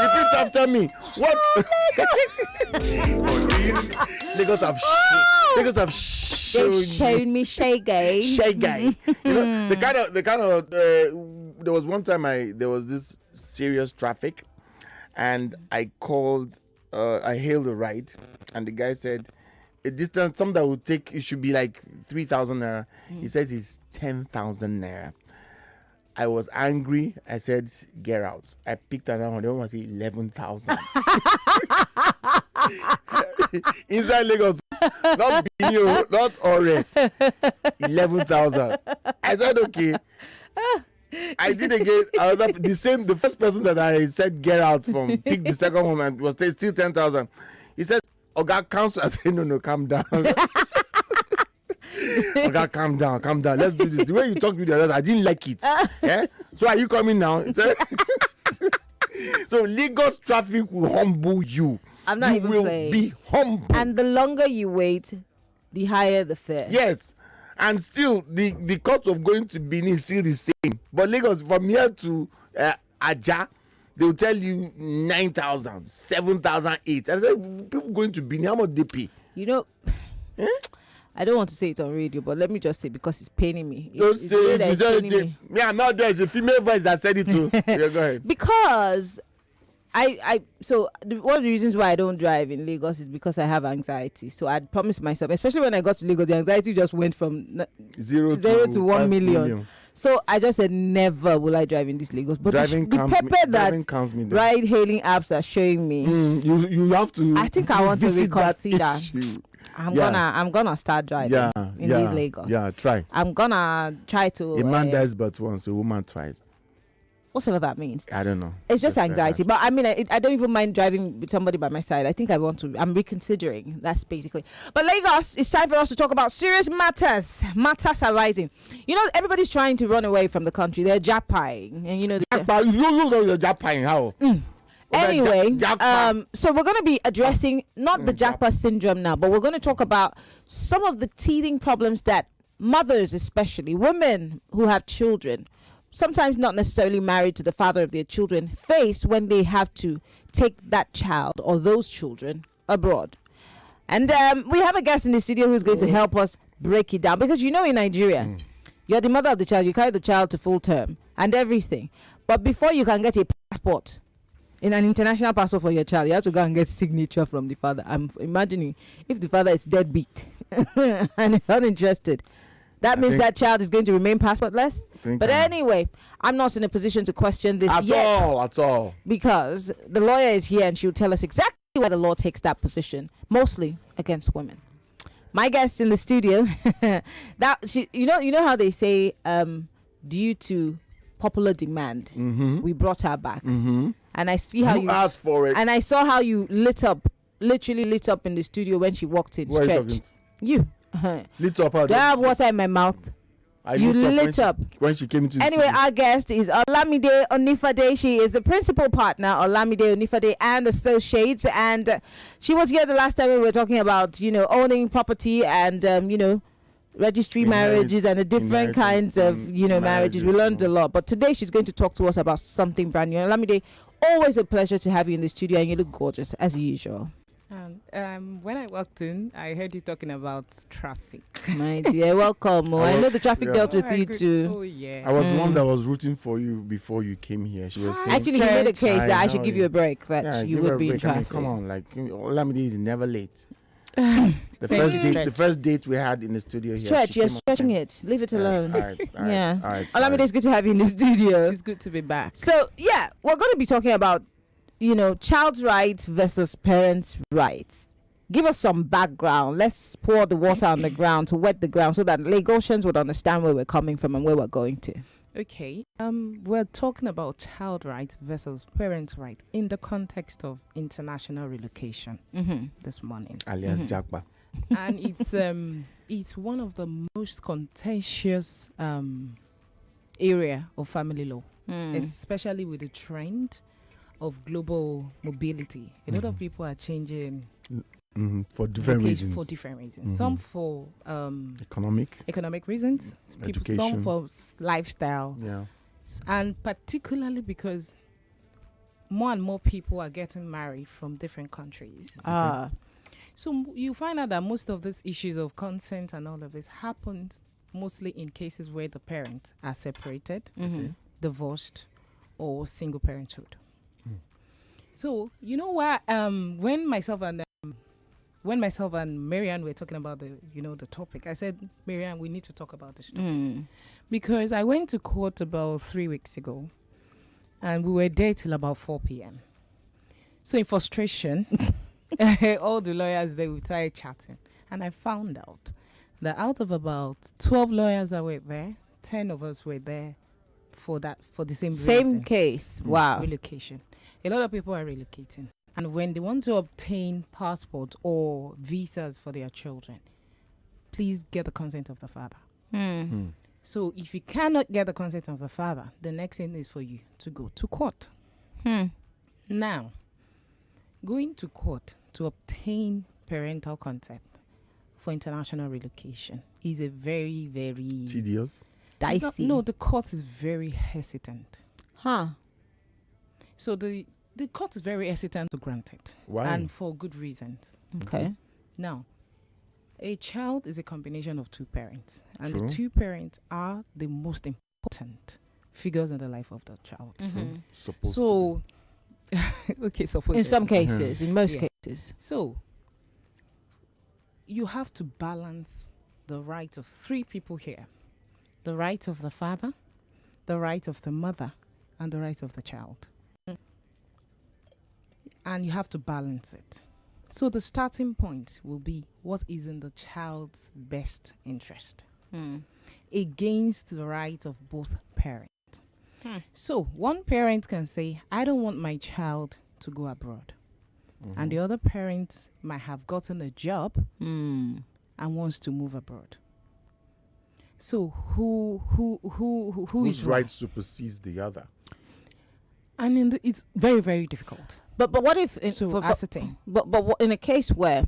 repeat after me. What? Lagos have They've shown me Shaggy. The kind of there was one time there was this serious traffic, and I hailed a ride, and the guy said a distance, something that would take, it should be like 3,000 naira. He says it's 10,000 naira. I was angry. I said, get out. I picked another one. They want to say 11,000. Inside Lagos, not Bino, not Ore. 11,000. I said, okay. I did again. The first person that I said get out from picked the second one and was still 10,000. He said, Oga, counsel. I said, no, calm down. Oga, calm down. Let's do this. The way you talked to me the other day, I didn't like it. Yeah? So are you coming now? So Lagos traffic will humble you. I'm not even will playing. Be humble. And the longer you wait, the higher the fare. Yes. And still, the cost of going to Benin is still the same. But Lagos, from here to Aja, they will tell you 9,000, 7,008. I said, people going to Benin, how much they pay? You know, I don't want to say it on radio, but let me just say, because it's paining me. Don't say it. Me, I'm not there. It's a female voice that said it too. Yeah, go ahead. Because one of the reasons why I don't drive in Lagos is because I have anxiety. So I'd promised myself, especially when I got to Lagos, the anxiety just went from zero to 1 million. So I just said, never will I drive in this Lagos. But the pepper that ride-hailing apps are showing me, you have to. I think I want to reconsider. I'm gonna start driving in these Lagos. Yeah, try. I'm gonna try to. A man dies but once, a woman twice. Whatever that means. I don't know. It's just anxiety. But I mean, I don't even mind driving with somebody by my side. I think I'm reconsidering. That's basically. But Lagos, it's time for us to talk about serious matters. Matters are rising. You know, everybody's trying to run away from the country. They're japping. And you know. You're japping how? Anyway, so we're going to be addressing not the Japa syndrome now, but we're going to talk about some of the teething problems that mothers, especially women who have children, sometimes not necessarily married to the father of their children, face when they have to take that child or those children abroad. And we have a guest in the studio who's going to help us break it down, because you know, in Nigeria, you're the mother of the child, you carry the child to full term and everything, but before you can get a passport, in an international passport for your child, you have to go and get signature from the father. I'm imagining if the father is deadbeat and is not interested, that means that child is going to remain passportless. But anyway, I'm not in a position to question this at all. Because the lawyer is here and she'll tell us exactly why the law takes that position, mostly against women. My guest in the studio, you know how they say, due to popular demand, we brought her back. And I see how you asked for it. And I saw how you literally lit up in the studio when she walked in. Stretch. You lit up. Do I have water in my mouth? You lit up when she came into. Anyway, our guest is Olamide Onifade. She is the principal partner, Olamide Onifade and Associates, and she was here the last time we were talking about, owning property and registry marriages and the different kinds of marriages. We learned a lot, but today she's going to talk to us about something brand new. Olamide, always a pleasure to have you in the studio, and you look gorgeous as usual. When I walked in, I heard you talking about traffic. My dear, welcome. I know the traffic dealt with you too. Oh yeah. I was the one that was rooting for you before you came here. She was saying, actually, you made a case that I should give you a break, that you would be in traffic. Come on, Olamide is never late. The first date we had in the studio here. Stretch, you're stretching it. Leave it alone. All right. Olamide, it's good to have you in the studio. It's good to be back. So yeah, we're going to be talking about child's rights versus parents' rights. Give us some background. Let's pour the water on the ground to wet the ground so that Lagosians would understand where we're coming from and where we're going to. Okay. We're talking about child rights versus parents' rights in the context of international relocation this morning. Alias Jakba. And it's one of the most contentious area of family law, especially with the trend of global mobility. A lot of people are changing for different reasons. Some for economic reasons, some for lifestyle, and particularly because more and more people are getting married from different countries. So you find out that most of these issues of consent and all of this happens mostly in cases where the parents are separated, divorced, or single parenthood. So you know what? When myself and Marianne were talking about the topic, I said, Marianne, we need to talk about this topic because I went to court about 3 weeks ago, and we were there till about 4 p.m. So in frustration, all the lawyers they would start chatting, and I found out that out of about 12 lawyers that were there, 10 of us were there for the same reason. Case. Wow. Relocation. A lot of people are relocating, and when they want to obtain passports or visas for their children, please get the consent of the father. So if you cannot get the consent of the father, the next thing is for you to go to court. Now, going to court to obtain parental consent for international relocation is a very, very tedious, dicey. No, the court is very hesitant. So the court is very hesitant to grant it. Why? And for good reasons. Okay. Now, a child is a combination of two parents. And True. the two parents are the most important figures in the life of the child. Supposed So, okay, in some cases, in most Yeah. cases. So, you have to balance the right of three people here. The right of the father, the right of the mother, and the right of the child. And you have to balance it. So the starting point will be what is in the child's best interest against the right of both parents. So one parent can say, I don't want my child to go abroad. And the other parent might have gotten a job and wants to move abroad. So whose right supersedes the other? And it's very, very difficult. But what if So ascertain. But what, in a case where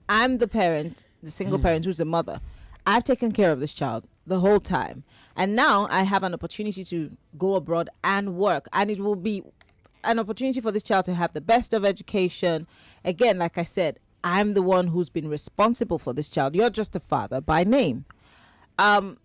I'm the parent, the single parent who's the mother, I've taken care of this child the whole time, and now I have an opportunity to go abroad and work, and it will be an opportunity for this child to have the best of education. Again, like I said, I'm the one who's been responsible for this child. You're just a father by name. I'm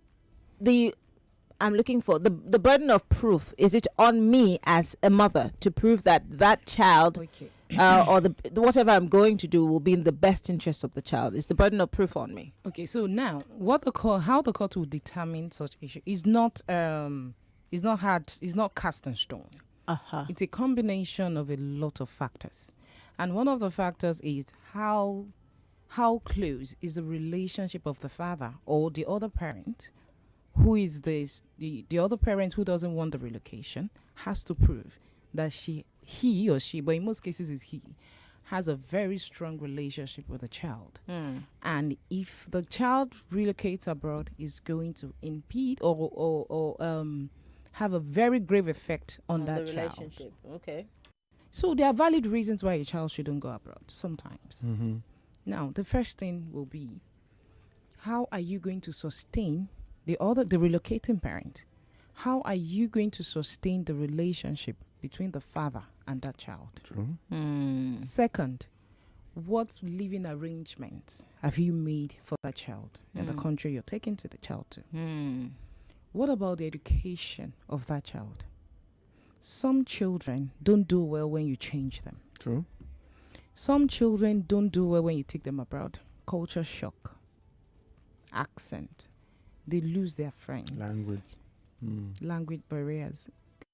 looking for the burden of proof. Is it on me as a mother to prove that child or the whatever I'm going to do will be in the best interest of the child? Is the burden of proof on me? Okay, so now how the court will determine such issue is not cast in stone. It's a combination of a lot of factors, and one of the factors is how close is the relationship of the father or the other parent. Who is this? The other parent who doesn't want the relocation has to prove that he or she, but in most cases is he, has a very strong relationship with the child. And if the child relocates abroad, is going to impede or have a very grave effect on that the child. relationship. Okay. So there are valid reasons why a child shouldn't go abroad sometimes. Now, the first thing will be, how are you going to sustain the relocating parent? How are you going to sustain the relationship between the father and that child? True. Second, what living arrangements have you made for that child in the country you're taking the child to? What about the education of that child? Some children don't do well when you change them. True. Some children don't do well when you take them abroad. Culture shock, accent, they lose their friends. Language barriers.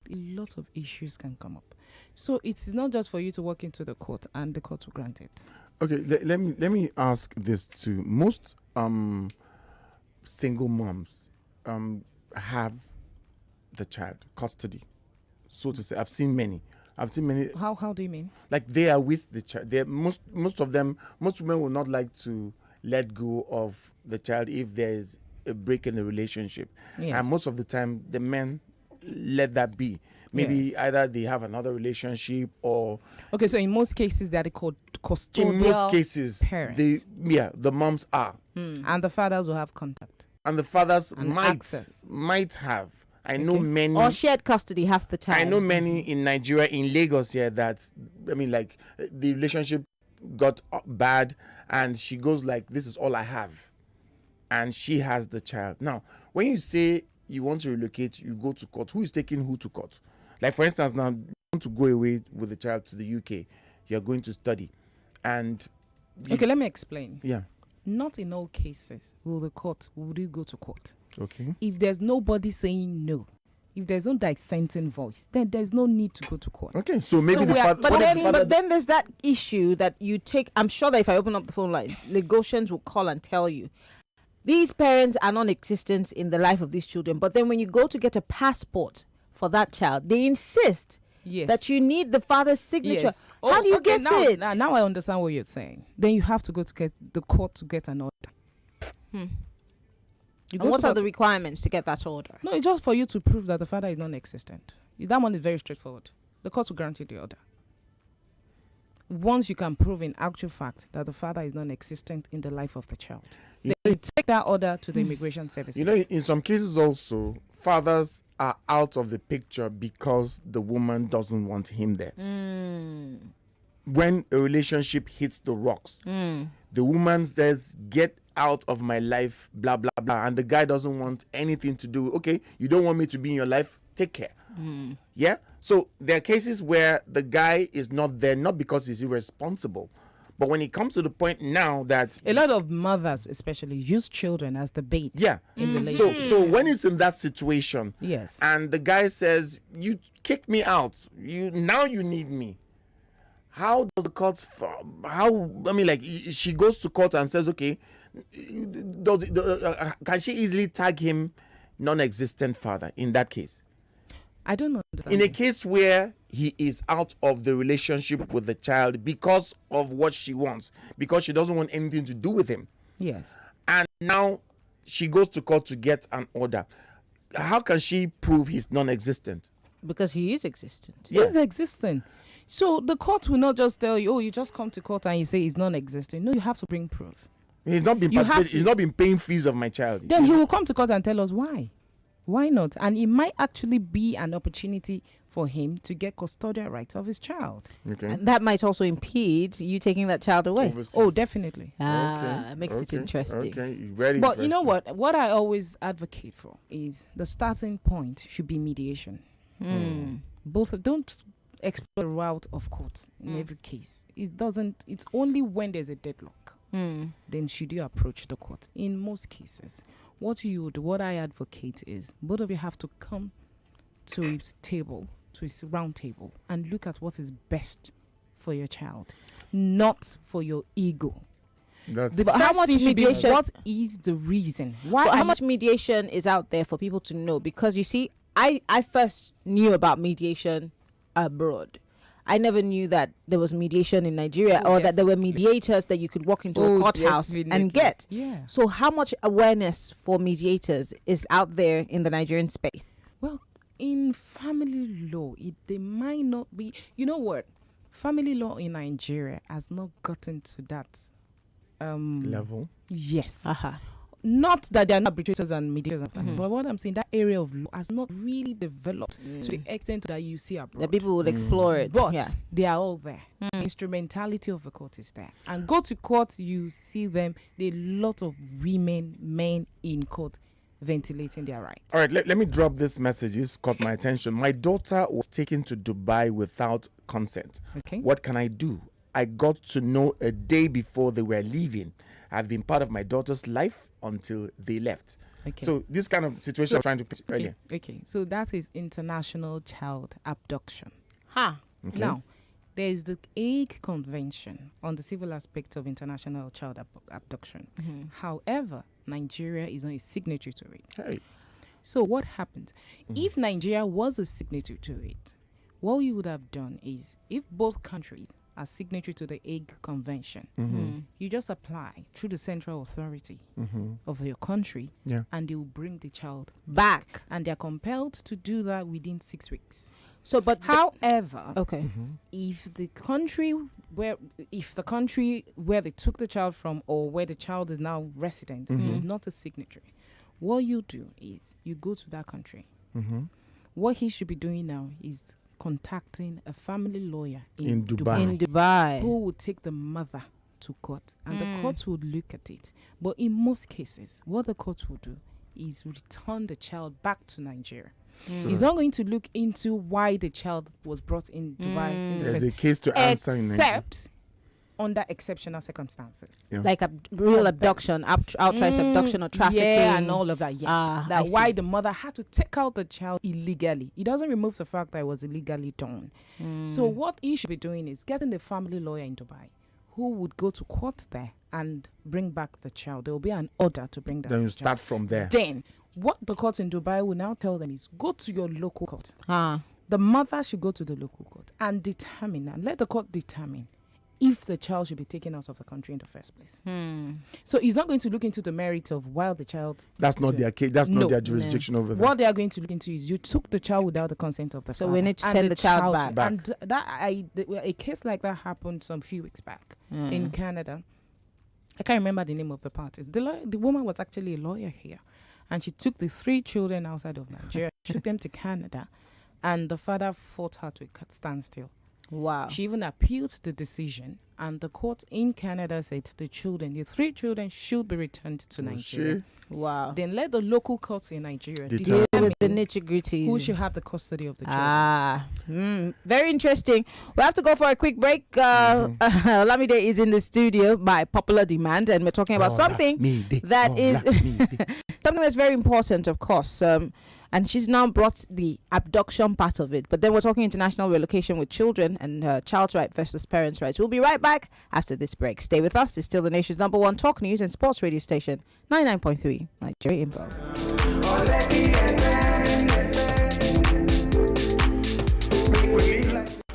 A lot of issues can come up. So it's not just for you to walk into the court and the court will grant it. Okay, let me ask this too. Most single moms have the child custody, so to say. I've seen many. How do you mean? Like they are with the child. Most women will not like to let go of the child if there is a break in the relationship. Yes. And most of the time, the men let that be. Maybe either they have another relationship or... Okay, so in most cases, they're called custodial. In most cases, parents. the moms are. And the fathers will have contact. And the fathers And might have. I know many. Or shared custody half the time. I know many in Nigeria, in Lagos here, that, I mean, like, the relationship got bad and she goes like, this is all I have. And she has the child. Now, when you say you want to relocate, you go to court. Who is taking who to court? Like, for instance, now, you want to go away with the child to the UK. You're going to study. And... Okay, let me explain. Yeah. Not in all cases would you go to court. Okay. If there's nobody saying no, if there's no dissenting voice, then there's no need to go to court. Okay, so maybe the father... But then there's that issue that you take... I'm sure that if I open up the phone lines, Legosians will call and tell you, these parents are non-existent in the life of these children. But then when you go to get a passport for that child, they insist that you need the father's signature. Yes. How do you get it? Now I understand what you're saying. Then you have to go to get the court to get an order. And what are the requirements to get that order? No, it's just for you to prove that the father is non-existent. That one is very straightforward. The court will grant you the order. Once you can prove in actual fact that the father is non-existent in the life of the child, then you take that order to the immigration services. You know, in some cases also, fathers are out of the picture because the woman doesn't want him there. When a relationship hits the rocks, the woman says, get out of my life, blah, blah, blah. And the guy doesn't want anything to do. Okay, you don't want me to be in your life? Take care. Yeah? So there are cases where the guy is not there, not because he's irresponsible, but when it comes to the point now that... A lot of mothers especially use children as the bait. Yeah. In relationship. So when it's in that situation, yes, and the guy says, you kicked me out, now you need me. How does the court... she goes to court and says, okay, can she easily tag him non-existent father in that case? I don't know. In a case where he is out of the relationship with the child because of what she wants, because she doesn't want anything to do with him. Yes. And now she goes to court to get an order. How can she prove he's non-existent? Because he is existent. Yeah. He's existent. So the court will not just tell you, oh, you just come to court and you say he's non-existent. No, you have to bring proof. He's not been paying fees of my child. Then he will come to court and tell us why. Why not? And it might actually be an opportunity for him to get custodial rights of his child. Okay. And that might also impede you taking that child away. Overseas. Oh, definitely. Makes it interesting. Okay, very But you know what I always advocate for is the starting point should be mediation. Don't explore the route of court in every case. It's only when there's a deadlock. Then should you approach the court. In most cases, what I advocate is both of you have to come to a round table, and look at what is best for your child, not for your ego. How much mediation? What is the reason? How much mediation is out there for people to know? Because you see, I first knew about mediation abroad. I never knew that there was mediation in Nigeria, or that there were mediators that you could walk into a courthouse and get. Yeah. So how much awareness for mediators is out there in the Nigerian space? Well, in family law, they might not be. You know what? Family law in Nigeria has not gotten to that level. Yes. Not that they are not arbitrators and mediators and facts, but what I'm saying, that area of law has not really developed to the extent that you see abroad. The people will explore it. But they are all there. Instrumentality of the court is there. And go to court, you see them. There are a lot of men in court ventilating their rights. All right, let me drop this message. It's caught my attention. My daughter was taken to Dubai without consent. Okay. What can I do? I got to know a day before they were leaving. I've been part of my daughter's life until they left. Okay. So this kind of situation I'm trying to put earlier. Okay. So that is international child abduction. Okay. Now, there is the Hague Convention on the civil aspect of international child abduction. However, Nigeria is not a signatory to it. Hey. So what happened? If Nigeria was a signatory to it, what you would have done is, if both countries are signatory to the Hague Convention, you just apply through the central authority of your country, and they will bring the child back, and they're compelled to do that within 6 weeks. So, but however, if the country where they took the child from, or where the child is now resident, is not a signatory, what you do is you go to that country What he should be doing now is contacting a family lawyer In Dubai. In Dubai. who would take the mother to court, and the court would look at it. But in most cases, what the court will do is return the child back to Nigeria. He's not going to look into why the child was brought in Dubai in the There's first a case to answer in Nigeria. except under exceptional circumstances. Yeah. Like a real abduction, outright abduction or trafficking. Yeah, and all of that. Yes, I that why see. the mother had to take out the child illegally. It doesn't remove the fact that it was illegally done. So what he should be doing is getting the family lawyer in Dubai, who would go to court there and bring back the child. There will be an order to bring that. Then you child. start from there. Then what the court in Dubai will now tell them is go to your local court. Ah. The mother should go to the local court and determine, and let the court determine if the child should be taken out of the country in the first place. So he's not going to look into the merit of why the child. That's not their case. That's No. not their jurisdiction over there. What they are going to look into is you took the child without the consent of the So father. we need to and send the child back. And a case like that happened some few weeks back in Canada. I can't remember the name of the parties. The woman was actually a lawyer here, and she took the 3 children outside of Nigeria, took them to Canada, and the father fought her to a standstill. Wow. She even appealed the decision, and the court in Canada said the 3 children should be returned to Nigeria. Wow. Then let the local courts in Nigeria Determine. Deal determine with the nitty-gritty. who should have the custody of the children. Very interesting. We have to go for a quick break. Olamide is in the studio by popular demand, and we're talking about something that is something that's very important, of course. And she's now brought the abduction part of it. But then we're talking international relocation with children and child's right versus parents' rights. We'll be right back after this break. Stay with us. It's still the nation's #1 talk news and sports radio station, 99.3 Nigeria Info.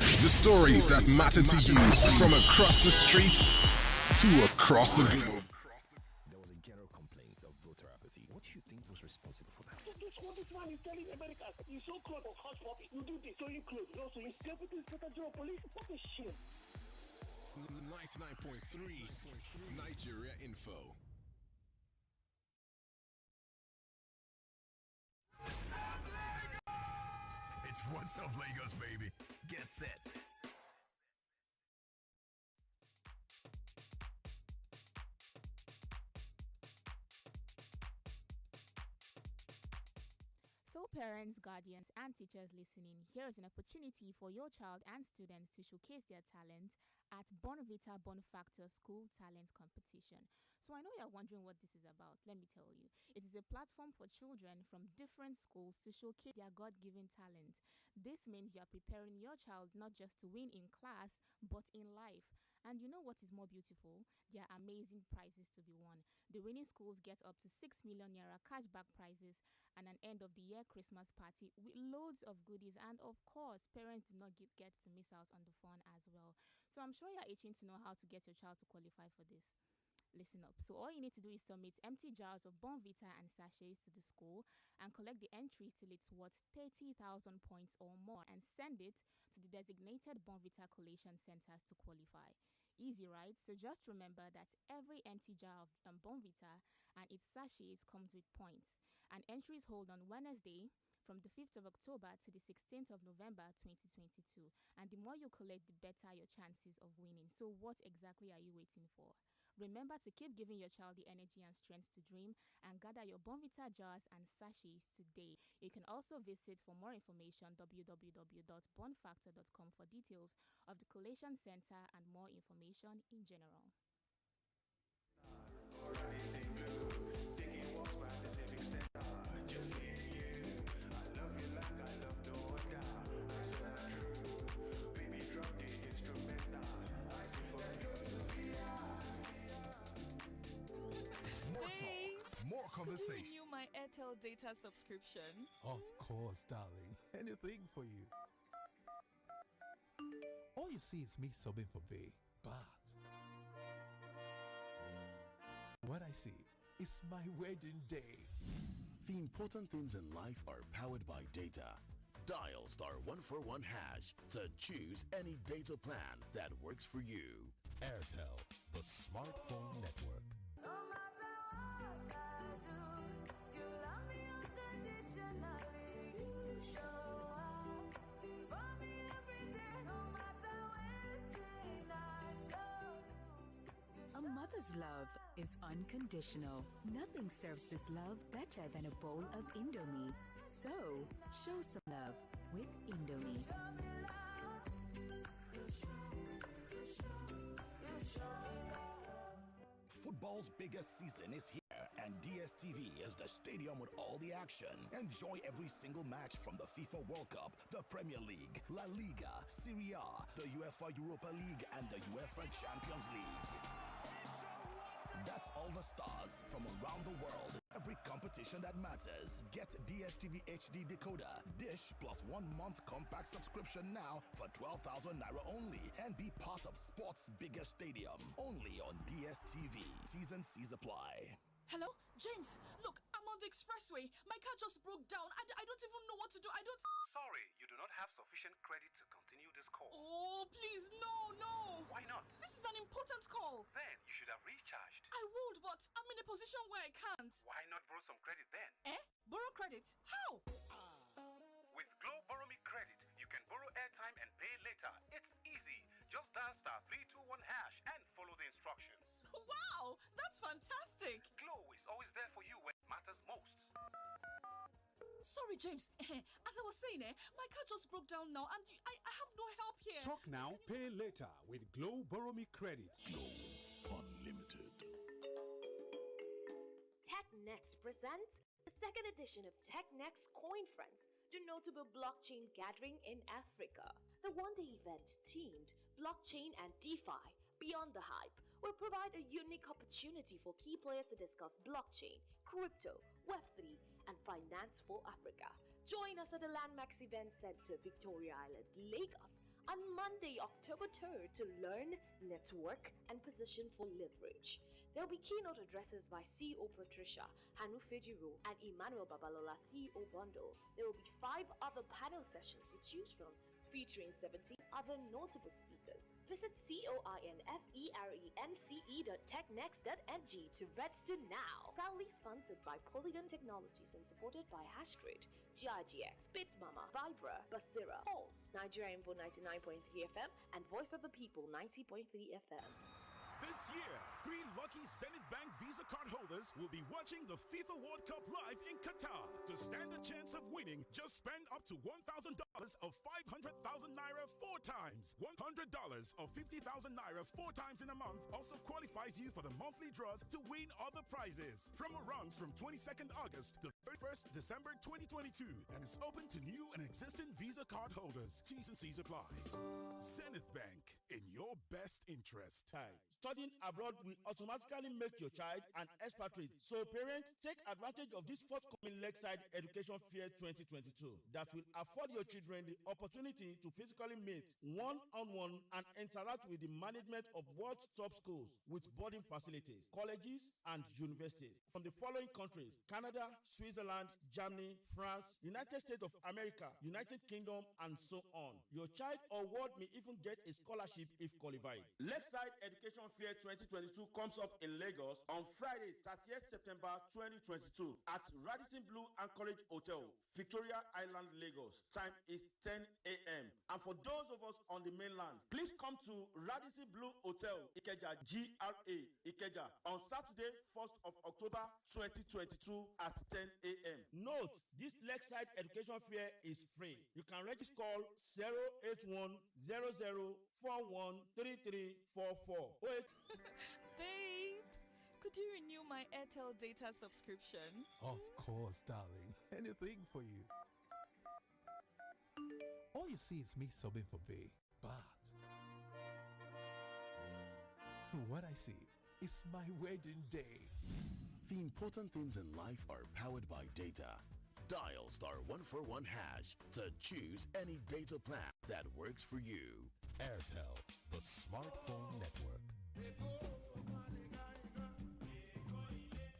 The stories that matter to you from across the street to across the globe. There was a general complaint of voter apathy. What do you think was responsible for that? This man is telling America, you show clothes of hush puppy, you do this, sewing clothes, you also use deputy inspector general police. What a shame. 99.3 Nigeria Info. It's What's Up Lagos, baby. Get set. So parents, guardians, and teachers listening, here is an opportunity for your child and students to showcase their talent at Bonvita Bonfactor School Talent Competition. So I know you're wondering what this is about. Let me tell you. It is a platform for children from different schools to showcase their God-given talent. This means you are preparing your child not just to win in class, but in life. And you know what is more beautiful? There are amazing prizes to be won. The winning schools get up to 6 million naira cashback prizes and an end of the year Christmas party with loads of goodies, and of course parents do not get to miss out on the fun as well. So I'm sure you're itching to know how to get your child to qualify for this. Listen up. So all you need to do is submit empty jars of Bonvita and sachets to the school and collect the entries till it's worth 30,000 points or more, and send it to the designated Bonvita collation centers to qualify. Easy, right? So just remember that every empty jar of Bonvita and its sachets comes with points. And entries hold on Wednesday from the 5th of October to the 16th of November 2022. And the more you collect, the better your chances of winning. So what exactly are you waiting for? Remember to keep giving your child the energy and strength to dream, and gather your Bonvita jars and sachets today. You can also visit for more information www.bonfactor.com for details of the collation center and more information in general. More conversation. Renew my Airtel data subscription. Of course, darling. Anything for you. All you see is me sobbing for Bay, but what I see is my wedding day. The important things in life are powered by data. Dial *141# to choose any data plan that works for you. Airtel, the smartphone network. No matter what I do, you love me unconditionally. Mama's love is unconditional. Nothing serves this love better than a bowl of Indomie. So, show some love with Indomie. Football's biggest season is here, and DSTV is the stadium with all the action. Enjoy every single match from the FIFA World Cup, the Premier League, La Liga, Serie A, the UEFA Europa League, and the UEFA Champions League. That's all the stars from around the world. Every competition that matters. Get DSTV HD decoder, dish plus 1 month compact subscription now for 12,000 naira only, and be part of sports' biggest stadium. Only on DSTV. T's and C's apply. Hello? James, look, I'm on the expressway. My car just broke down. I don't even know what to do. Sorry, you do not have sufficient credit to continue this call. Oh, please, no. Why not? This is an important call. Then you should have recharged. I would, but I'm in a position where I can't. Why not borrow some credit then? Borrow credit? How? With Glow Borrow Me Credit, you can borrow airtime and pay later. It's easy. Just dial *321# and follow the instructions. Wow, that's fantastic. Glow is always there for you when it matters most. Sorry, James. As I was saying, my car just broke down now, and I have no help here. Talk now, pay later with Glow Borrow Me Credit. Glow Unlimited. TechNext presents the second edition of TechNext Coin Friends, the notable blockchain gathering in Africa. The one-day event themed Blockchain and DeFi Beyond the Hype will provide a unique opportunity for key players to discuss blockchain, crypto, Web3, and finance for Africa. Join us at the Landmax Event Center, Victoria Island, Lagos, on Monday, October 3rd to learn, network, and position for leverage. There will be keynote addresses by CEO Patricia Hanu Fejiro and Emmanuel Babalola, CEO Bundle. There will be 5 other panel sessions to choose from, featuring 17 other notable speakers. Visit coinference.technext.ng to register now. Proudly sponsored by Polygon Technologies and supported by Hashtrade, GIGX, Bitmama, Vibra, Basira, Pulse, Nigeria Info 99.3 FM, and Voice of the People 90.3 FM. This year, 3 lucky Zenith Bank Visa card holders will be watching the FIFA World Cup live in Qatar. To stand a chance of winning, just spend up to $1,000 of 500,000 naira 4 times. $100 of 50,000 naira 4 times in a month also qualifies you for the monthly draws to win other prizes. Promo runs from 22nd August to 31st December 2022 and is open to new and existing Visa card holders. T's and C's apply. Zenith Bank, in your best interest. Studying abroad will automatically make your child an expatriate. So parents, take advantage of this forthcoming Lakeside Education Fair 2022 that will afford your children the opportunity to physically meet one-on-one and interact with the management of world's top schools with boarding facilities, colleges, and universities from the following countries: Canada, Switzerland, Germany, France, United States of America, United Kingdom, and so on. Your child or ward may even get a scholarship if qualified. Lakeside Education Fair 2022 comes up in Lagos on Friday, 30th September 2022 at Radisson Blue Anchorage Hotel, Victoria Island, Lagos. Time is 10 a.m. And for those of us on the mainland, please come to Radisson Blue Hotel, Ikeja, GRA, Ikeja, on Saturday, 1st of October 2022 at 10 a.m. Note, this Lakeside Education Fair is free. You can register call 08100413344. Babe, could you renew my Airtel data subscription? Of course, darling. Anything for you. All you see is me sobbing for Bay, but what I see is my wedding day. The important things in life are powered by data. Dial *141# to choose any data plan that works for you. Airtel, the smartphone network.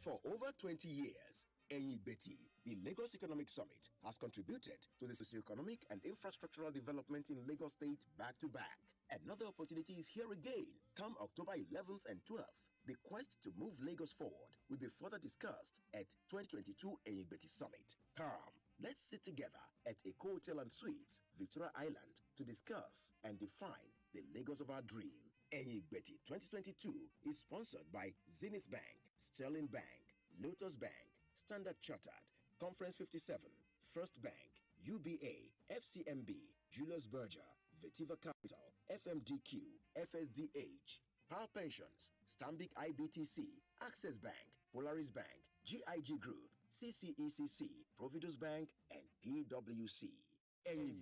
For over 20 years, Enyibeti, the Lagos Economic Summit, has contributed to the socio-economic and infrastructural development in Lagos State back to back. Another opportunity is here again. Come October 11th and 12th, the quest to move Lagos forward will be further discussed at 2022 Enyibeti Summit. Come, let's sit together at Eco Hotel and Suites, Victoria Island, to discuss and define the Lagos of our dream. Betty 2022 is sponsored by Zenith Bank, Sterling Bank, Lotus Bank, Standard Chartered, Conference 57, First Bank, UBA, FCMB, Julius Berger, Vetiva Capital, FMDQ, FSDH, Power Pensions, Stanbic IBTC, Access Bank, Polaris Bank, GIG Group, CCECC, Providus Bank, and PwC.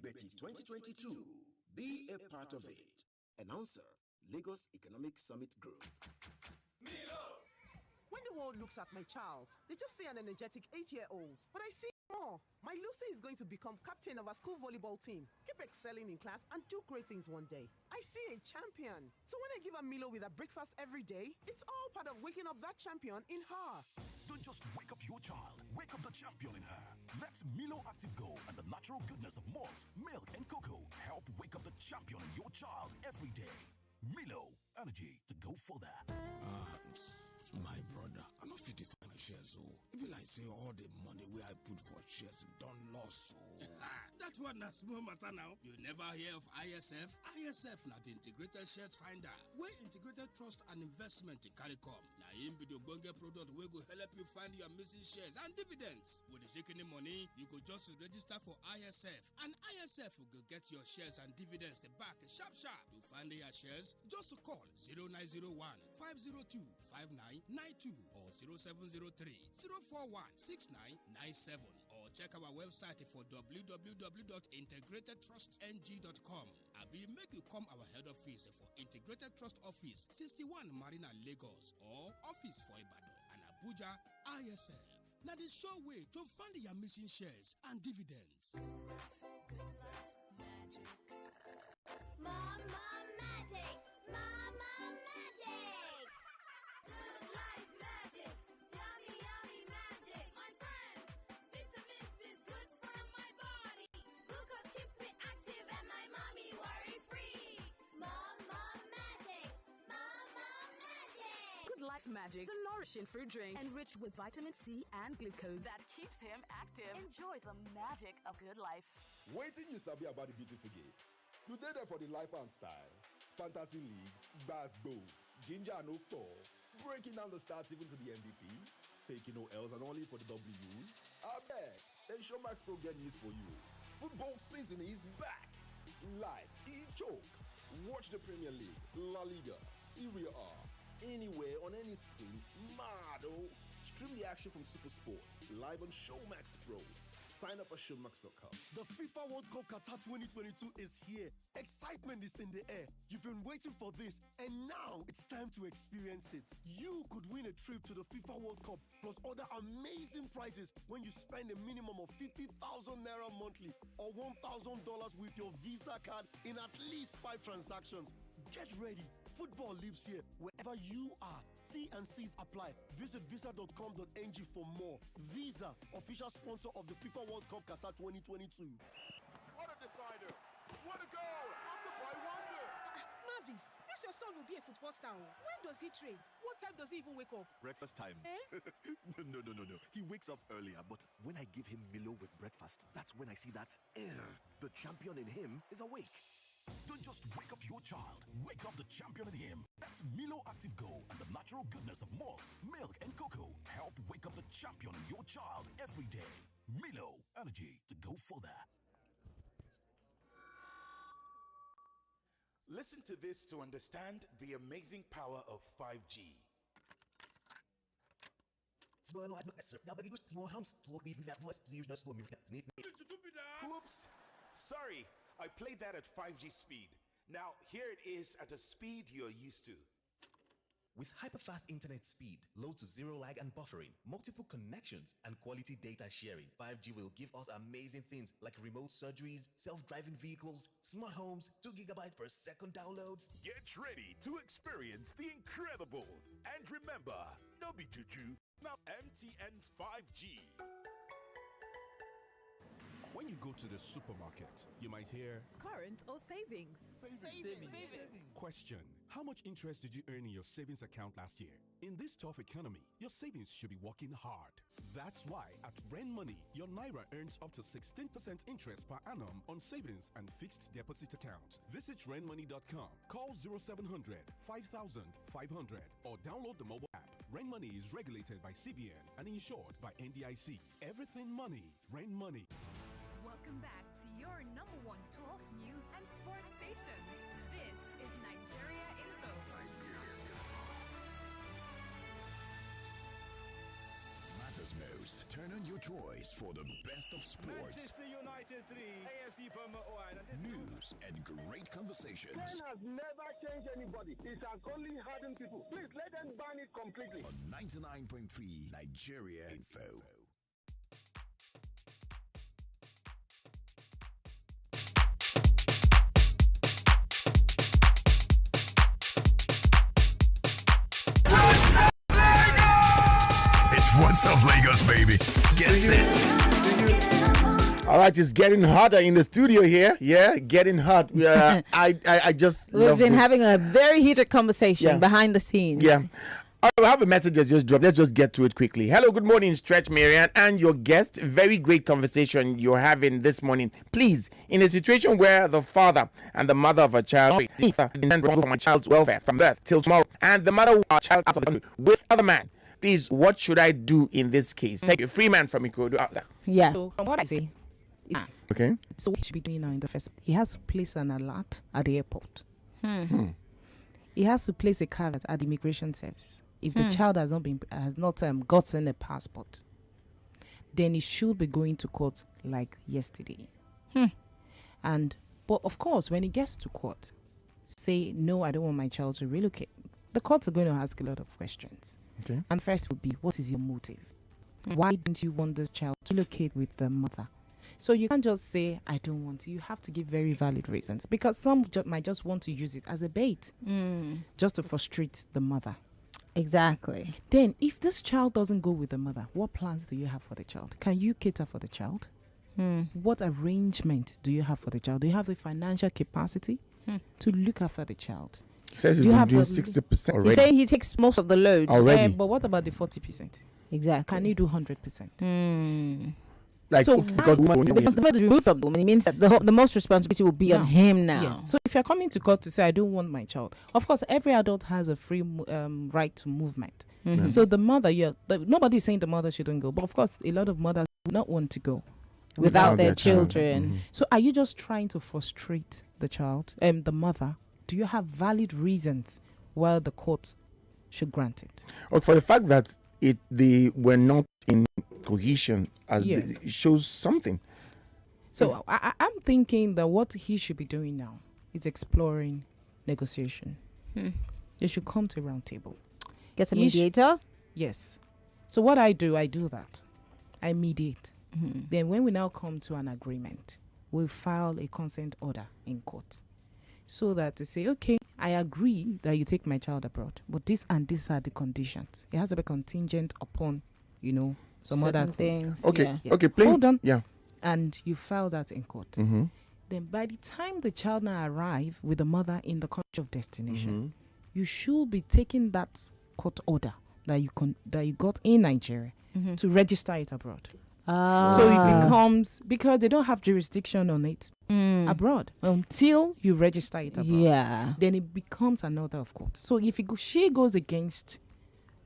Betty 2022. Be a part of it. Announcer, Lagos Economic Summit Group. When the world looks at my child, they just see an energetic 8-year-old. But I see more. My Lucy is going to become captain of our school volleyball team, keep excelling in class, and do great things one day. I see a champion. So when I give her Milo with her breakfast every day, it's all part of waking up that champion in her. Don't just wake up your child, wake up the champion in her. Let Milo Active Go and the natural goodness of malt, milk, and cocoa help wake up the champion in your child every day. Milo, energy to go further. My brother, I no fit find my shares, so it be like say all the money where I put for shares done lost, so. That's what na small matter now. You never hear of ISF? ISF na the Integrated Shares Finder, where Integrated Trust and Investment carry come. Na him be the ogbonge product wey go help you find your missing shares and dividends. With the shaking money, you go just register for ISF, and ISF will go get your shares and dividends back sharp. To find your shares, just call 0901 502 5992 or 0703 041 6997 or check our website for www.integratedtrustng.com. Abi make you come our head office for Integrated Trust Office 61 Marina Lagos or office for Ibadan and Abuja. ISF. Now the sure way to find your missing shares and dividends. Good life magic. Mama magic. Mama magic. Good life magic. Yummy, yummy magic. My friends, vitamins is good for my body. Glucose keeps me active and my mommy worry-free. Mama magic. Mama magic. Good Life Magic, the nourishing fruit drink enriched with vitamin C and glucose that keeps him active. Enjoy the magic of good life. Waiting you sabi about the beautiful game. You dey there for the life and style, fantasy leagues, goals, ginger and okpo, breaking down the stats even to the MVPs, taking no L's and only for the W's. I bet, then Showmax Pro get news for you. Football season is back. Live, e-choke. Watch the Premier League, La Liga, Serie A, anywhere on any screen. Mad, oh. Stream the action from SuperSport, live on Showmax Pro. Sign up at showmax.com. The FIFA World Cup Qatar 2022 is here. Excitement is in the air. You've been waiting for this, and now it's time to experience it. You could win a trip to the FIFA World Cup plus other amazing prizes when you spend a minimum of 50,000 naira monthly or $1,000 with your Visa card in at least 5 transactions. Get ready. Football lives here wherever you are. T&Cs apply. Visit visa.com.ng for more. Visa, official sponsor of the FIFA World Cup Qatar 2022. What a decider! What a goal! From the boy wonder! Mavis, this your son will be a football star. When does he train? What time does he even wake up? Breakfast time. No. He wakes up earlier, but when I give him Milo with breakfast, that's when I see that the champion in him is awake. Don't just wake up your child, wake up the champion in him. That's Milo Active Go and the natural goodness of malt, milk, and cocoa help wake up the champion in your child every day. Milo, energy to go further. Listen to this to understand the amazing power of 5G. Oops, sorry. I played that at 5G speed. Now, here it is at a speed you're used to. With hyper-fast internet speed, low to zero lag and buffering, multiple connections, and quality data sharing, 5G will give us amazing things like remote surgeries, self-driving vehicles, smart homes, 2 gigabytes per second downloads. Get ready to experience the incredible. And remember, no be juju, now MTN 5G. When you go to the supermarket, you might hear current or savings. Question: How much interest did you earn in your savings account last year? In this tough economy, your savings should be working hard. That's why at Rent Money, your Naira earns up to 16% interest per annum on savings and fixed deposit account. Visit rentmoney.com, call 0700 5000 500 or download the mobile app. Rent Money is regulated by CBN and insured by NDIC. Everything money, Rent Money. Welcome back to your number one talk, news, and sports station. This is Nigeria Info. Matters most. Turn on your choice for the best of sports, Manchester United 3, AFC Bournemouth 1. news, and great conversation. Spain has never changed anybody. It's only hardened people. Please let them ban it completely. On 99.3 Nigeria Info. What's up, Lagos, baby? Get set. All right, it's getting hotter in the studio here. Yeah, getting hot. I just We've been having a very heated conversation behind the scenes. Yeah. All right, we have a message that just dropped. Let's just get to it quickly. Hello, good morning, Stretch Marian and your guest. Very great conversation you're having this morning. Please, in a situation where the father and the mother of a child intend for my child's welfare from birth till tomorrow, and the mother of our child out of the country with other man, please, what should I do in this case? Thank you. Freeman from Ikodu. Yeah. So from what I say, okay. So what he should be doing now in the first, he has to place an alert at the airport. He has to place a card at the immigration service. If the child has not gotten a passport, then he should be going to court like yesterday. But of course, when he gets to court, say no, I don't want my child to relocate. The courts are going to ask a lot of questions. Okay. And first would be, what is your motive? Why don't you want the child to locate with the mother? So you can't just say, I don't want to. You have to give very valid reasons, because some might just want to use it as a bait, just to frustrate the mother. Exactly. Then, if this child doesn't go with the mother, what plans do you have for the child? Can you cater for the child? What arrangement do you have for the child? Do you have the financial capacity to look after the child? He says he's been doing 60% already. He's saying he takes most of the load. Already. But what about the 40%? Exactly. Can you do 100%? Like, so because the responsibility is removed from the woman, it means that the most responsibility will be on him now. Yes. So if you're coming to court to say, I don't want my child, of course, every adult has a free right to movement. So the mother, nobody is saying the mother shouldn't go, but of course, a lot of mothers do not want to go without their children. So are you just trying to frustrate the child, the mother? Do you have valid reasons why the court should grant it? Or for the fact that they were not in cohesion, it shows something. So I'm thinking that what he should be doing now is exploring negotiation. They should come to a round table. Get a mediator? Yes. So what I do that. I mediate. Then when we now come to an agreement, we'll file a consent order in court. So that to say, okay, I agree that you take my child abroad, but this and these are the conditions. It has to be contingent upon, some certain other things. Okay, Yeah. okay, plain. Hold on. Yeah. And you file that in court. Then by the time the child now arrive with the mother in the country of destination, you should be taking that court order that you got in Nigeria to register it abroad. So it becomes, because they don't have jurisdiction on it abroad until you register it abroad. Yeah. Then it becomes an order of court. So if she goes against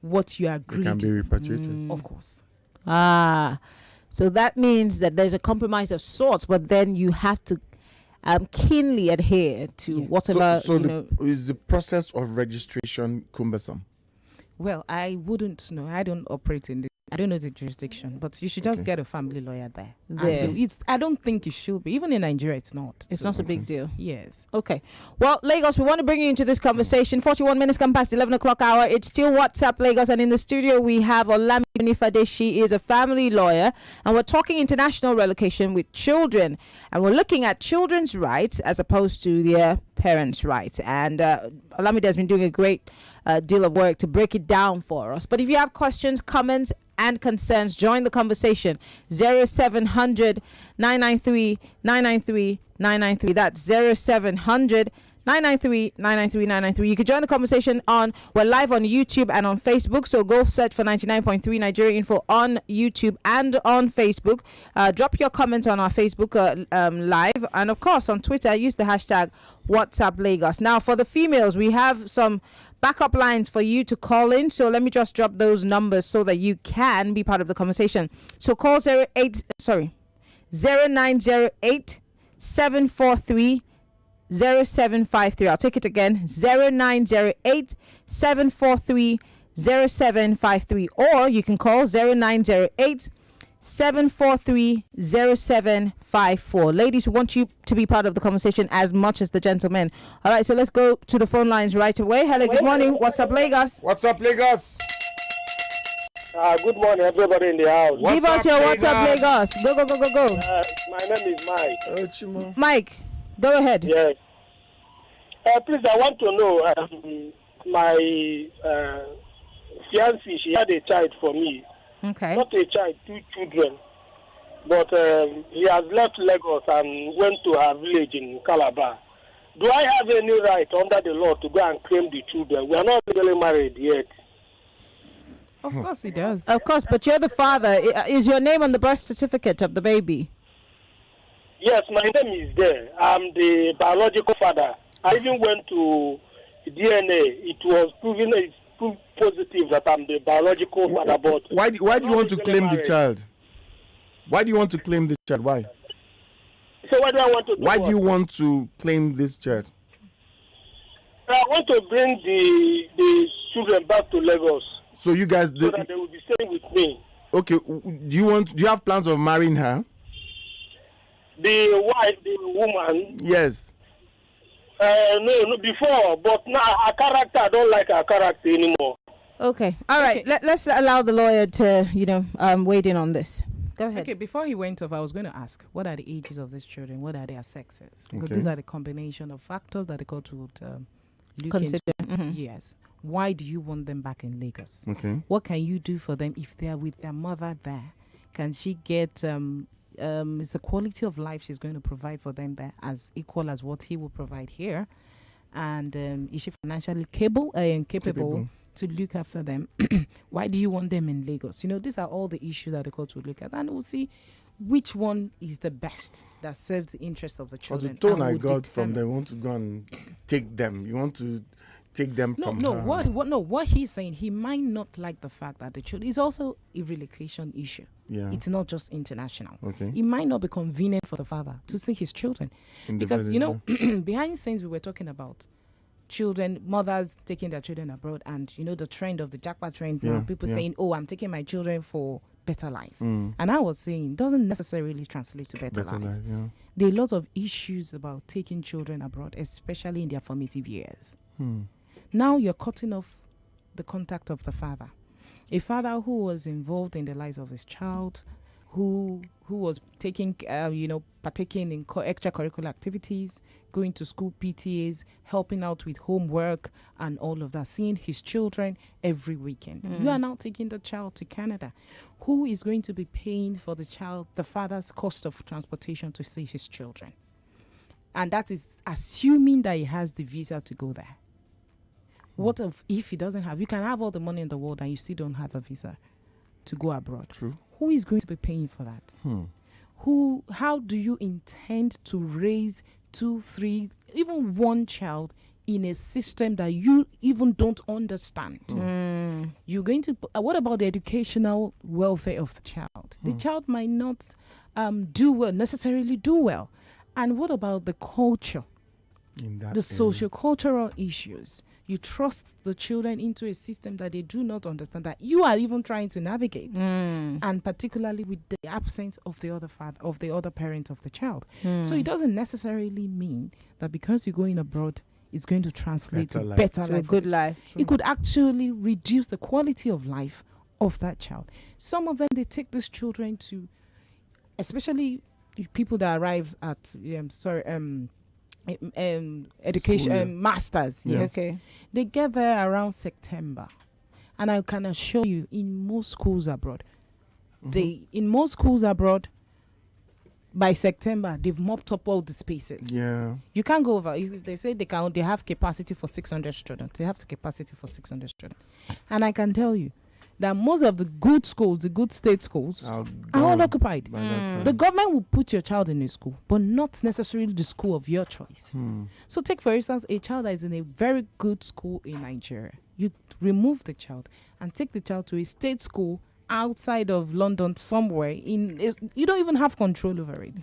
what you agreed, it can be repatriated. Of course. So that means that there's a compromise of sorts, but then you have to keenly adhere to whatever. Is the process of registration cumbersome? Well, I wouldn't know. I don't operate in I don't know the jurisdiction, but you should just get a family lawyer there. I don't think it should be. Even in Nigeria, it's not. It's not a big deal. Yes. Okay. Well, Lagos, we want to bring you into this conversation. 41 minutes come past 11 o'clock hour. It's still WhatsApp Lagos, and in the studio we have Olamide Onifade. She is a family lawyer, and we're talking international relocation with children, and we're looking at children's rights as opposed to their parents' rights. And Olamide has been doing a great deal of work to break it down for us. But if you have questions, comments, and concerns, join the conversation. 0700 993 993 993. That's 0700 993. You can join the conversation we're live on YouTube and on Facebook. So go search for 99.3 Nigeria Info on YouTube and on Facebook. Drop your comments on our Facebook live. And of course, on Twitter, use the hashtag WhatsApp Lagos. Now, for the females, we have some backup lines for you to call in. So let me just drop those numbers so that you can be part of the conversation. So call 0908 743 0753. I'll take it again. 0908 743 0753. Or you can call 0908 743 0754. Ladies, we want you to be part of the conversation as much as the gentlemen. All right, so let's go to the phone lines right away. Hello, good morning. What's up, Lagos? What's up, Lagos? Good morning, everybody in the house. Give us your What's up, Lagos. Go. My name is Mike. Mike, go ahead. Yes. Please, I want to know, my fiancée, she had a child for me. Okay. Not a child, 2 children. But he has left Lagos and went to her village in Calabar. Do I have any right under the law to go and claim the children? We are not legally married yet. Of course he does. Of course, but you're the father. Is your name on the birth certificate of the baby? Yes, my name is there. I'm the biological father. I even went to DNA. It was proven proved positive that I'm the biological father. But why do you want to claim the child? Why do you want to claim the child? Why? So what do I want to do? Why do you want to claim this child? I want to bring the children back to Lagos. So you guys, so that they will be staying with me. Okay. Do you have plans of marrying her? The wife, the woman. Yes. No, before, but now her character, I don't like her character anymore. Okay. All right. Let's allow the lawyer to, wade in on this. Go ahead. Okay, before he went off, I was going to ask, what are the ages of these children? What are their sexes? Because these are the combination of factors that the court would look consider. into. Mm-hmm. Yes. Why do you want them back in Lagos? Okay. What can you do for them if they are with their mother there? Can she get is the quality of life she's going to provide for them there as equal as what he will provide here? And is she financially capable to look after them? Why do you want them in Lagos? These are all the issues that the court will look at, and we'll see which one is the best that serves the interest of the children. The tone I got from them, want to go and take them. You want to take them from her. What he's saying, he might not like the fact that the children is also a relocation issue. Yeah. It's not just international. Okay. It might not be convenient for the father to see his children. Because, behind scenes we were talking about children, mothers taking their children abroad, and the trend of the jackpot trend now, people saying, oh, I'm taking my children for better life. And I was saying, doesn't necessarily translate to better life. There are a lot of issues about taking children abroad, especially in their formative years. Now you're cutting off the contact of the father. A father who was involved in the lives of his child, who was partaking in extracurricular activities, going to school PTAs, helping out with homework and all of that, seeing his children every weekend. You are now taking the child to Canada. Who is going to be paying for the father's cost of transportation to see his children? And that is assuming that he has the visa to go there. What if he doesn't have? You can have all the money in the world and you still don't have a visa to go abroad. True. Who is going to be paying for that? How do you intend to raise 2, 3, even one child in a system that you even don't understand? You're going to. What about the educational welfare of the child? The child might not necessarily do well. And what about the culture? The socio-cultural issues? You trust the children into a system that they do not understand, that you are even trying to navigate, and particularly with the absence of the other father, of the other parent of the child. So it doesn't necessarily mean that because you're going abroad, it's going to translate to better life, a good life. It could actually reduce the quality of life of that child. Some of them, they take these children to, especially people that arrive at education masters. Yes. Okay. They get there around September, and I can assure you, in most schools abroad, by September, they've mopped up all the spaces. Yeah. You can't go over. If they say they have capacity for 600 students, they have the capacity for 600 students. And I can tell you that most of the good schools, the good state schools, are all occupied. The government will put your child in a school, but not necessarily the school of your choice. So take, for instance, a child that is in a very good school in Nigeria. You remove the child and take the child to a state school outside of London somewhere. You don't even have control over it.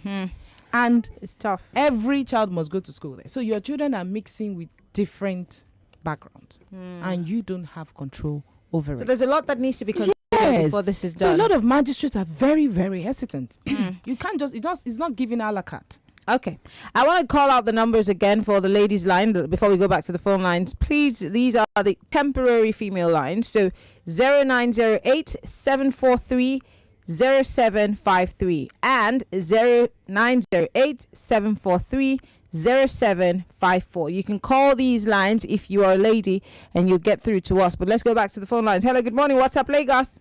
And it's tough. Every child must go to school there. So your children are mixing with different backgrounds. And you don't have control over it. So there's a lot that needs to be considered before this is done. So a lot of magistrates are very, very hesitant. You can't it's not giving a la carte. Okay. I want to call out the numbers again for the ladies' line before we go back to the phone lines. Please, these are the temporary female lines. So 0908 743 0753 and 0908 743 0754. You can call these lines if you are a lady and you'll get through to us. But let's go back to the phone lines. Hello, good morning. What's up, Lagos?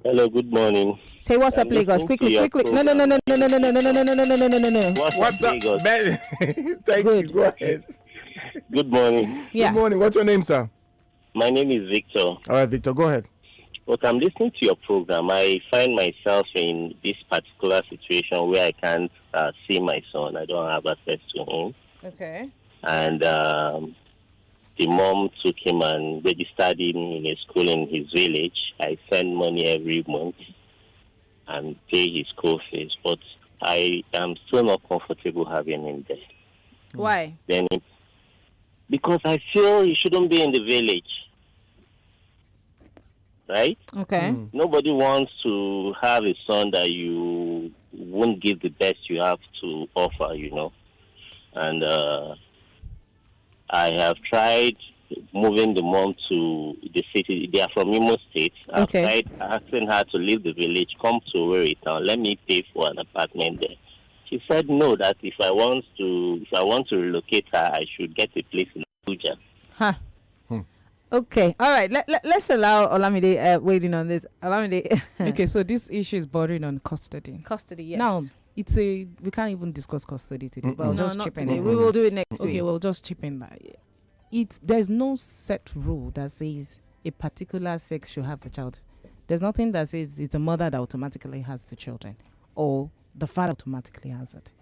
Hello, good morning. Say what's up, Lagos. Quickly. No. What's up, Lagos? Thank you. Go ahead. Good morning. Good morning. What's your name, sir? My name is Victor. All right, Victor, go ahead. But I'm listening to your program. I find myself in this particular situation where I can't see my son. I don't have access to him. Okay. And the mom took him and registered him in a school in his village. I send money every month and pay his school fees. But I am still not comfortable having him there. Why? Because I feel he shouldn't be in the village. Right? Okay. Nobody wants to have a son that you won't give the best you have to offer, And I have tried moving the mom to the city. They are from Imo State. I've tried asking her to leave the village, come to Owerri town. Let me pay for an apartment there. She said no, that if I want to relocate her, I should get a place in Abuja. Huh. Okay, all right. Let's allow Olamide waiting on this. Olamide. Okay, so this issue is bordering on custody. Custody, yes. Now, we can't even discuss custody today, but I'll just chip in. We will do it next week. Okay, we'll just chip in that. There's no set rule that says a particular sex should have the child. There's nothing that says it's the mother that automatically has the children or the father automatically has it.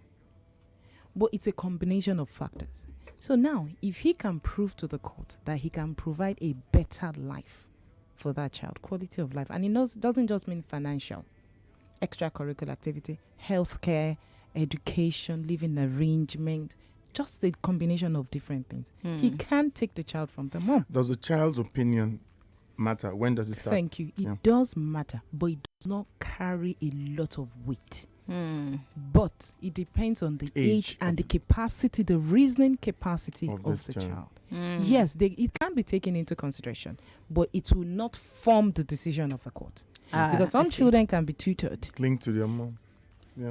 But it's a combination of factors. So now, if he can prove to the court that he can provide a better life for that child, quality of life, and it doesn't just mean financial, extracurricular activity, healthcare, education, living arrangement, just a combination of different things. He can't take the child from the mom. Does the child's opinion matter? When does it start? Thank you. It does matter, but it does not carry a lot of weight. But it depends on the age and the capacity, the reasoning capacity of the child. Yes, it can be taken into consideration, but it will not form the decision of the court. Because some children can be tutored. Cling to their mom.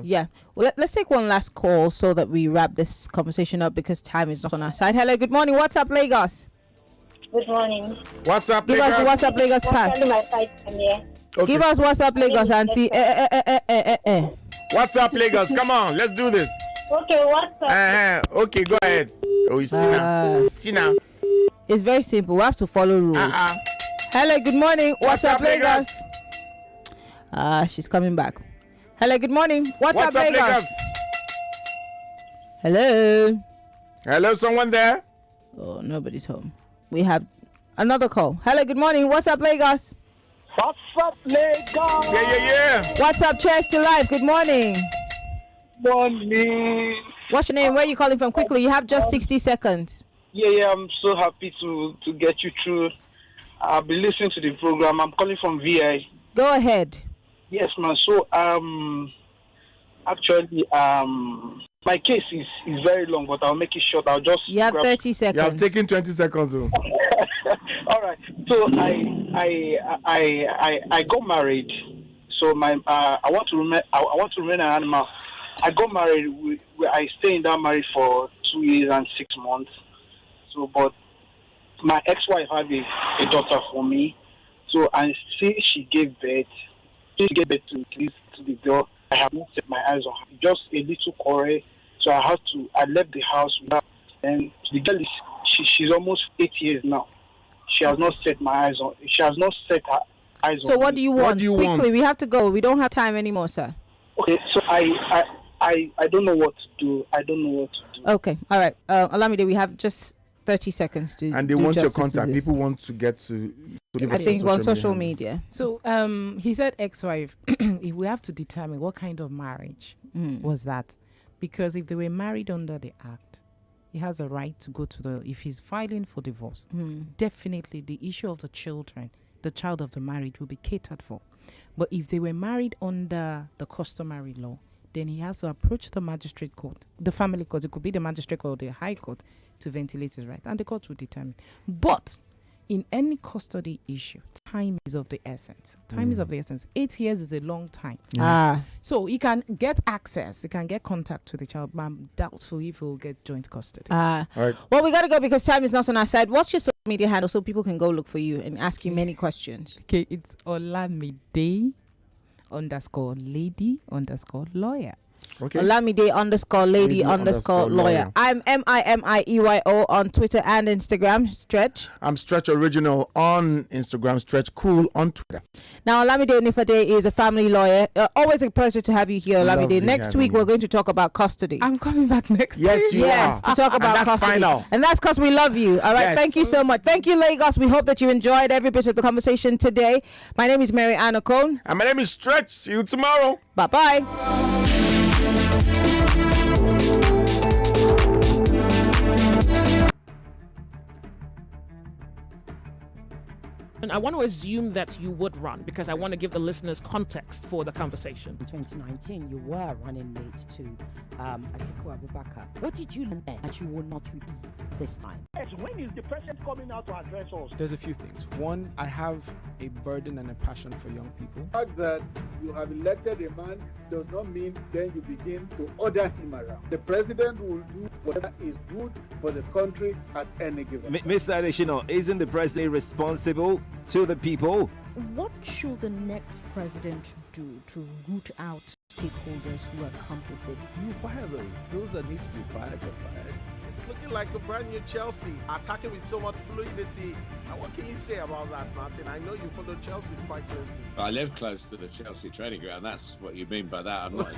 Yeah. Well, let's take one last call so that we wrap this conversation up because time is not on our side. Hello, good morning. What's up, Lagos? Good morning. What's up, Give Lagos? us the What's up, Lagos pass. Okay. Give us What's up, Lagos, auntie. What's up, Lagos? Come on, let's do this. Okay, what's up? Okay, go ahead. Oh, you see now. It's very simple. We have to follow rules. Hello, good morning. What's up, Lagos? She's coming back. Hello, good morning. What's up, Lagos? Hello. Hello, someone there? Oh, nobody's home. We have another call. Hello, good morning. What's up, Lagos? What's up, Lagos? Yeah. What's up, Cheers to Life? Good morning. Morning. What's your name? Where are you calling from? Quickly, you have just 60 seconds. Yeah, I'm so happy to get you through. I've been listening to the program. I'm calling from VI. Go ahead. Yes, man. So, actually, my case is very long, but I'll make it short. I'll just. You have 30 seconds. You have taken 20 seconds. Oh. All right. So I got married. So I want to remain an animal. I got married. I stayed in that marriage for 2 years and 6 months. So, but my ex-wife had a daughter for me. So, and see, she gave birth. She gave birth to the girl. I have not set my eyes on her. Just a little quarrel. So I left the house with her. And the girl she's almost 8 years now. She has not set her eyes on. So what do you want? Quickly, we have to go. We don't have time anymore, sir. Okay, so I don't know what to do. Okay, all right. Olamide, we have just 30 seconds to. And they want your contact. People want to get to give us on social media. So he said ex-wife. If we have to determine what kind of marriage was that, because if they were married under the act, he has a right to go to if he's filing for divorce, definitely the issue of the children, the child of the marriage will be catered for. But if they were married under the customary law, then he has to approach the magistrate court, the family court. It could be the magistrate court or the high court to ventilate his right, and the court will determine. But in any custody issue, time is of the essence. 8 years is a long time. So he can get access, he can get contact to the child, but I'm doubtful if he'll get joint custody. Right. Well, we got to go because time is not on our side. What's your social media handle so people can go look for you and ask you many questions? Okay, it's Olamide _lady_lawyer. Okay. Olamide _lady_lawyer. I'm MIMIEYO on Twitter and Instagram. Stretch. I'm Stretch Original on Instagram. Stretch Cool on Twitter. Now, Olamide Onifade is a family lawyer. Always a pleasure to have you here, Olamide. Next week, we're going to talk about custody. I'm coming back next week. Yes, you are. To talk about custody. Final. And that's because we love you. All right. Yes. Thank you so much. Thank you, Lagos. We hope that you enjoyed every bit of the conversation today. My name is Mary Anna Cone. And my name is Stretch. See you tomorrow. Bye-bye. And I want to assume that you would run because I want to give the listeners context for the conversation. In 2019, you were running mate to Atiku Abubakar. What did you learn that you will not repeat this time? Yes, when is the president coming out to address us? There's a few things. One, I have a burden and a passion for young people. The fact that you have elected a man does not mean then you begin to order him around. The president will do whatever is good for the country at any given time. Mr. Adeshino, isn't the president responsible to the people? What should the next president do to root out stakeholders who are complicit? You fire those that need to be fired are fired. It's looking like a brand new Chelsea, attacking with so much fluidity. And what can you say about that, Martin? I know you follow Chelsea quite closely. I live close to the Chelsea training ground. That's what you mean by that. I'm not.